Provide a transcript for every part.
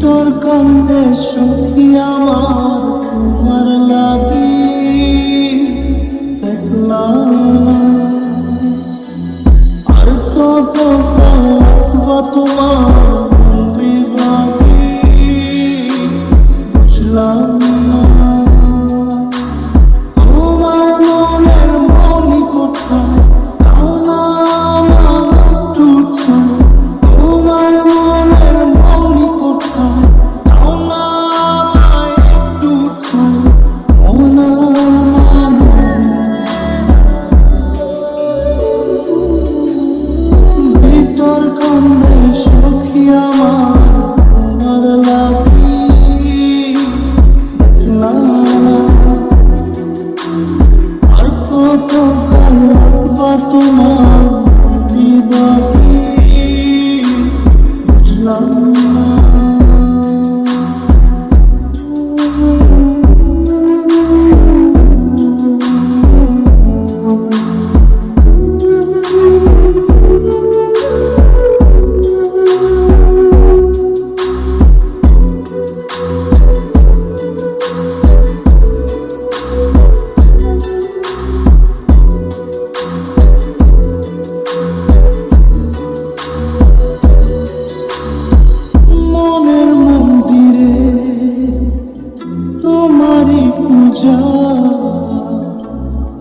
ভিতর কান্দে সখী আমার তোমার লাগি দেখলাম না। আর কত কাঁদবা তোমার বিভাগী বুঝলাম না। তোমার মনের মনি কোথায় তাও না আমার একটু ঠাই। তোমার মনের মনি কোথায় তাও না আমার একটু ঠাই। মনার ভিতর কান্দে সখী আমার তোমার লাগি দেখলাম না। আর কত কাল রাখবা তোমার বিভাগী বুঝলাম না। মনের মন্দিরে তোমারই পূজা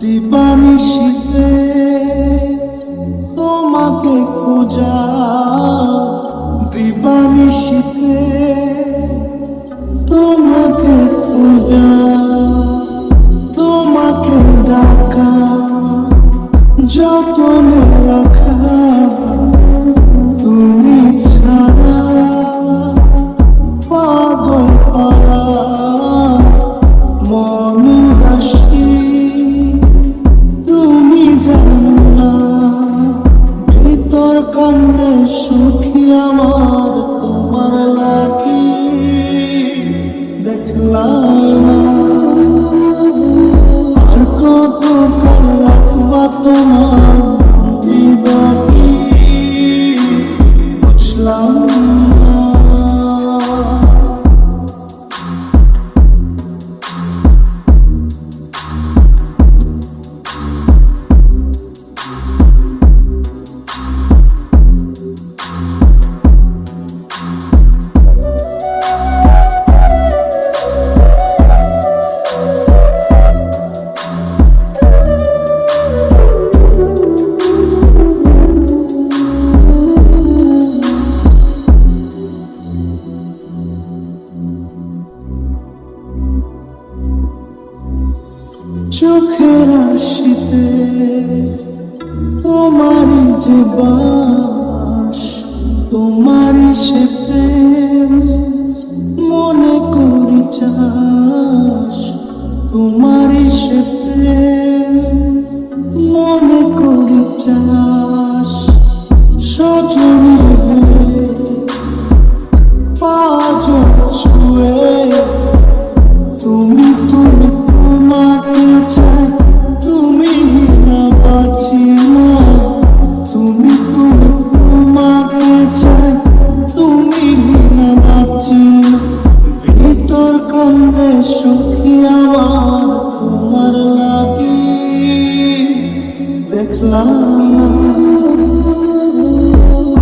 দিবানিশীতে তোমাকে খোঁজা দিবানিশীতে তোমাকে খোঁজা তোমাকে ডাকা যতনে রাখা তুমি ছাড়া পাগল পাড়া মন হাসি তুমি জানো না। ভিতর কান্দে সখী আমার তোমার লাগি দেখলাম না। আর কত কাল রাখবা তোমার বিভাগী বুঝলাম না। চোখের আশিতে তোমারই যে বাস তোমারই সে প্রেম মনে করি চাস। তোমারই সে প্রেম মনে করি চাস। সজনী হয়ে পাঁচ ছুঁয়ে তুমি তুমি তোমাকে চাই তুমি না বাঁচি না। তুমি তুমি তোমাকে চাই তুমি না বাঁচি না। ভিতর কান্দে সখী আমার তোমার লাগি দেখলাম না।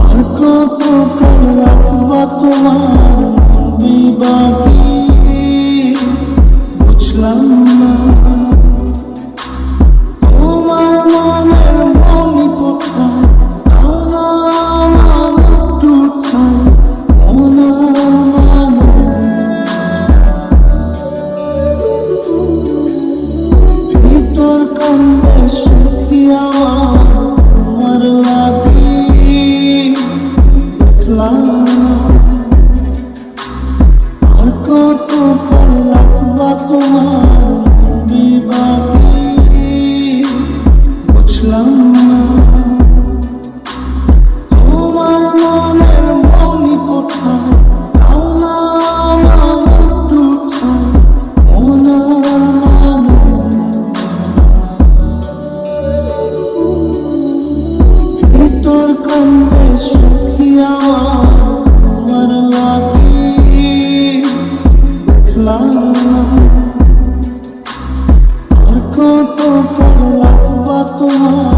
আর কত কাল রাখবা তোমার বিভাগী বুঝলাম না। তোমার মনের মনি কোথায় তাও না আমার একটু ঠাই। মনার ভিতর কান্দে সখী আমার তোমার লাগি দেখলাম না। আর কত কাল রাখবা তোমার বিভাগী বুঝলাম না। তোমার মনের মনি কোথায় তাও না আমার একটু ঠাই। মনার ভিতর কান্দে সখী আমার তোমার লাগি দেখলাম না, আর কত করে রাখবা তোমার